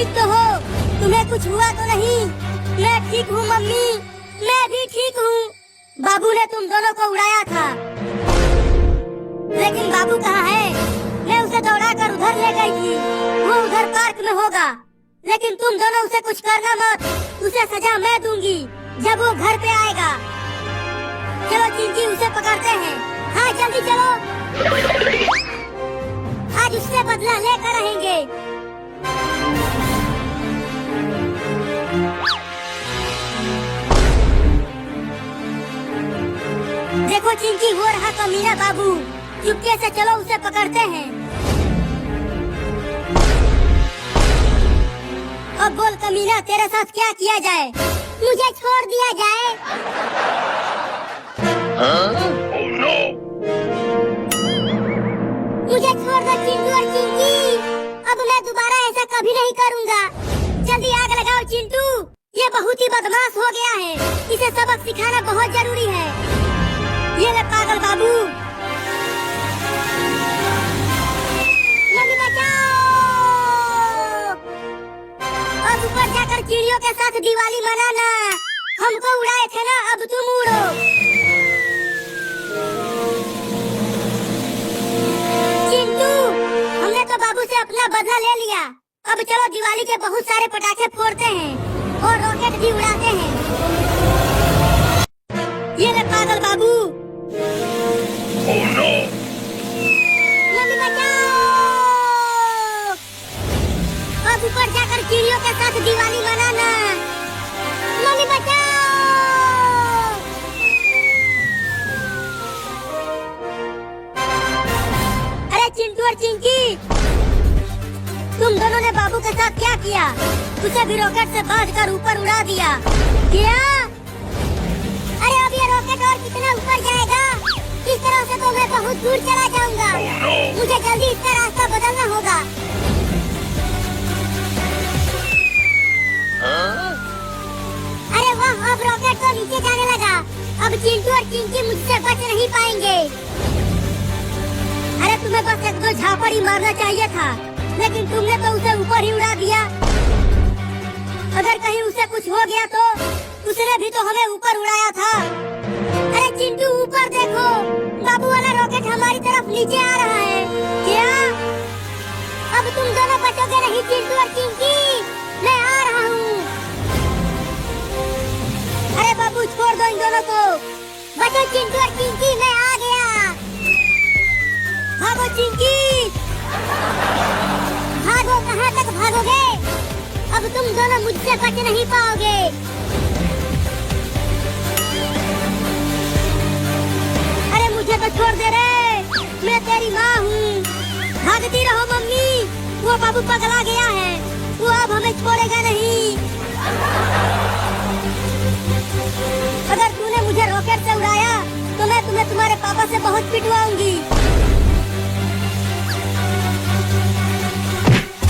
ठीक तो हो? तुम्हें कुछ हुआ तो नहीं? मैं ठीक हूँ मम्मी, मैं भी ठीक हूँ। बाबू ने तुम दोनों को उड़ाया था, लेकिन बाबू कहाँ है? मैं उसे दौड़ा कर उधर ले गई थी, वो उधर पार्क में होगा। लेकिन तुम दोनों उसे कुछ करना मत, उसे सजा मैं दूंगी जब वो घर पे आएगा। चलो चिंकी, उसे पकड़ते हैं। हाँ जल्दी चलो, आज उससे बदला लेकर रहेंगे। देखो चिंकी, वो रहा कमीना बाबू। चुपके से चलो, उसे पकड़ते हैं। अब बोल कमीना, तेरे साथ क्या किया जाए? मुझे छोड़ दिया जाए। Oh no! मुझे छोड़ दो चिंटू और चिंकी, अब मैं दोबारा ऐसा कभी नहीं करूँगा। जल्दी आग लगाओ चिंटू, ये बहुत ही बदमाश हो गया है, इसे सबक सिखाना बहुत जरूरी है। ये ले पागल बाबू। मम्मी बचाओ! अब ऊपर जाकर चिड़ियों के साथ दिवाली मनाना। हमको उड़ाए थे ना, अब तुम उड़ो। चिंटू, हमने तो बाबू से अपना बदला ले लिया। अब चलो दिवाली के बहुत सारे पटाखे फोड़ते हैं और रॉकेट भी उड़ाते हैं। ये ले पागल बाबू। Oh no! मम्मी बचाओ! अब ऊपर जाकर चिड़ियों के साथ दिवाली मनाना। मम्मी बचाओ! अरे चिंटू और चिंकी, तुम दोनों ने बाबू के साथ क्या किया? उसे भी रॉकेट से बांधकर ऊपर उड़ा दिया क्या? अरे अब ये रॉकेट और कितना ऊपर जाएगा? इस तरह से तो मैं बहुत दूर चला जाऊंगा। मुझे जल्दी इसका रास्ता बदलना होगा। अरे वाह, अब रॉकेट तो नीचे जाने लगा। अब चिंटू और चिंकी मुझसे बच नहीं पाएंगे। अरे तुम्हें बस एक दो झापड़ ही मारना चाहिए था, लेकिन तुमने तो उसे ऊपर ही उड़ा दिया। अगर कहीं उसे कुछ हो गया तो? उसने भी तो हमें ऊपर उड़ाया था। अरे चिंटू, ऊपर देखो, बाबू वाला रॉकेट हमारी तरफ नीचे आ रहा है क्या? अब तुम दोनों बचोगे नहीं चिंटू और चिंकी, मैं आ रहा हूँ। अरे बाबू, छोड़ दो इन दोनों को। बचो चिंटू और चिंकी, मैं आ गया। भागो चिंकी, भागो। कहाँ तक भागोगे? अब तुम दोनों मुझसे बच नहीं पाओगे। अरे मुझे तो छोड़ दे रे, मैं तेरी माँ हूँ। भागती रहो मम्मी, वो बाबू पगला गया है, वो अब हमें छोड़ेगा नहीं। अगर तूने मुझे रॉकेट से उड़ाया तो मैं तुम्हें तुम्हारे पापा से बहुत पिटवाऊंगी।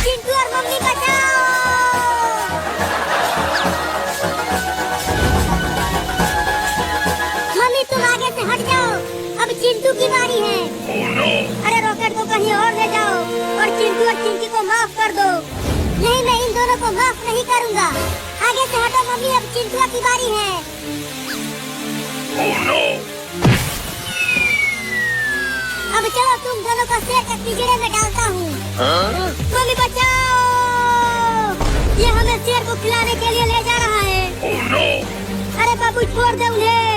चिंटू और मम्मी बचाओ! मम्मी तुम आगे से हट जाओ, अब चिंटू की बारी है। Oh no! अरे रॉकेट को कहीं और ले जाओ और चिंटू और चिंकी को माफ कर दो। नहीं, मैं इन दोनों को माफ नहीं करूँगा। आगे से हटो मम्मी, अब चिंटू की बारी है। Oh no! अब चलो तुम दोनों को शेर के पिंजरे में डालता हूँ। मम्मी बचाओ! ये हमें शेर को खिलाने के लिए ले जा रहा है। Oh no! अरे बाबू, छोड़ दे उन्हें,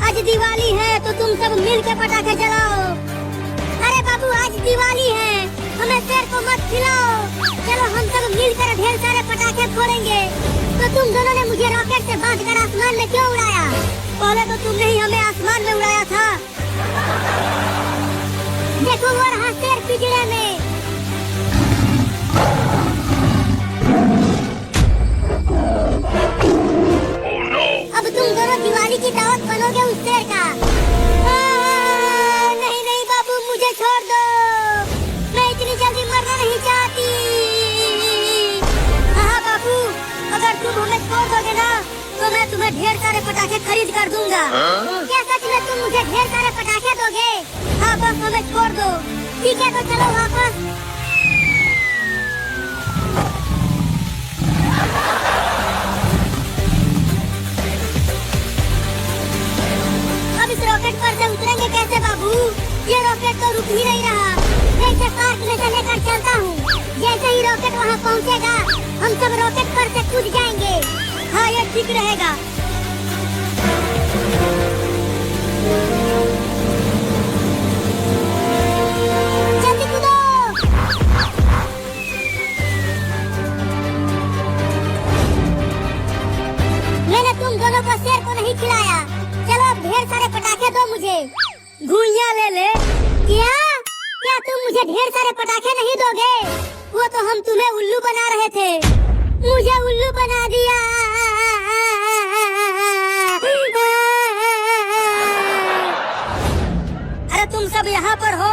आज दिवाली है तो तुम सब मिल के पटाखे जलाओ। अरे बाबू, आज दिवाली है, हमें शेर को मत खिलाओ। चलो हम सब मिलकर ढेर सारे पटाखे फोड़ेंगे। तो तुम दोनों ने मुझे रॉकेट से बांधकर आसमान में क्यों उड़ाया? पहले तो तुमने ही हमें आसमान में उड़ाया था। देखो वो रहा शेर पिंजरे में। Oh no! अब तुम दोनों दिवाली की दावत बनोगे उस शेर का। नहीं नहीं बाबू, मुझे छोड़ दो, मैं इतनी जल्दी मरना नहीं चाहती। हाँ बाबू, अगर तुम हमें छोड़ दोगे ना तो मैं तुम्हें ढेर सारे पटाखे खरीद कर दूंगा। क्या सच में तुम मुझे ढेर सारे पटाखे दोगे? हाँ बस हमें छोड़ दो। ठीक है तो चलो वापस। उड़ेंगे कैसे बाबू? ये रॉकेट तो रुक ही नहीं रहा। मैं इसे पार्क में से लेकर चलता हूँ। जैसे ही रॉकेट वहाँ पहुँचेगा, हम सब रॉकेट पर से कूद जाएंगे। हाँ, ये ठीक रहेगा। जल्दी कूदो। मैंने तुम दोनों को शेर को नहीं खिलाया। चलो अब ढेर सारे पटाखे दो मुझे। घुइयां ले ले। क्या? क्या तुम मुझे ढेर सारे पटाखे नहीं दोगे? वो तो हम तुम्हें उल्लू बना रहे थे। मुझे उल्लू बना दिया। अरे तुम सब यहाँ पर हो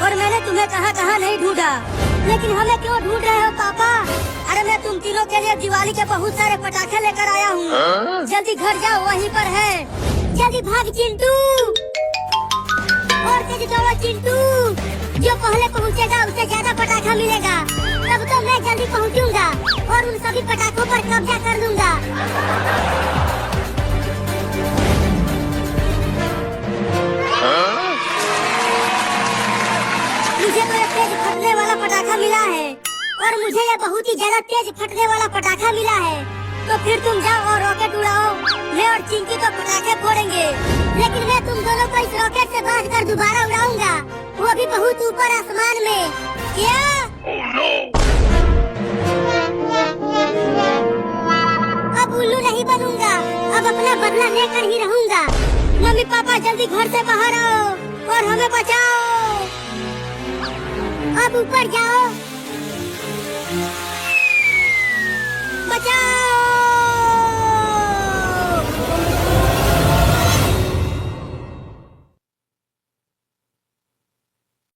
और मैंने तुम्हें कहाँ नहीं ढूंढा। लेकिन हमें क्यों ढूंढ रहे हो पापा? अरे मैं तुम तीनों के लिए दिवाली के बहुत सारे पटाखे लेकर आया हूँ। जल्दी घर जाओ, वहीं पर है। जल्दी भाग चिंटू। और तेज दौड़ो चिंटू। जो पहले पहुँचेगा उसे ज्यादा पटाखा मिलेगा। तब तो मैं जल्दी पहुँचूंगा और उन सभी पटाखों पर कब्जा कर लूंगा। मुझे तो एक तेज फटने वाला पटाखा मिला है और मुझे ये बहुत ही ज्यादा तेज फटने वाला पटाखा मिला है। तो फिर तुम जाओ और रॉकेट उड़ाओ। मैं और चिंकी तो पटाखे फोड़ेंगे, लेकिन मैं तुम दोनों को इस रॉकेट से बांध कर दोबारा उड़ाऊंगा, वो भी बहुत ऊपर आसमान में। क्या? Oh no! अब उल्लू नहीं बनूंगा, अब अपना बदला लेकर ही रहूंगा। मम्मी पापा जल्दी घर से बाहर आओ और हमें बचाओ। अब ऊपर जाओ।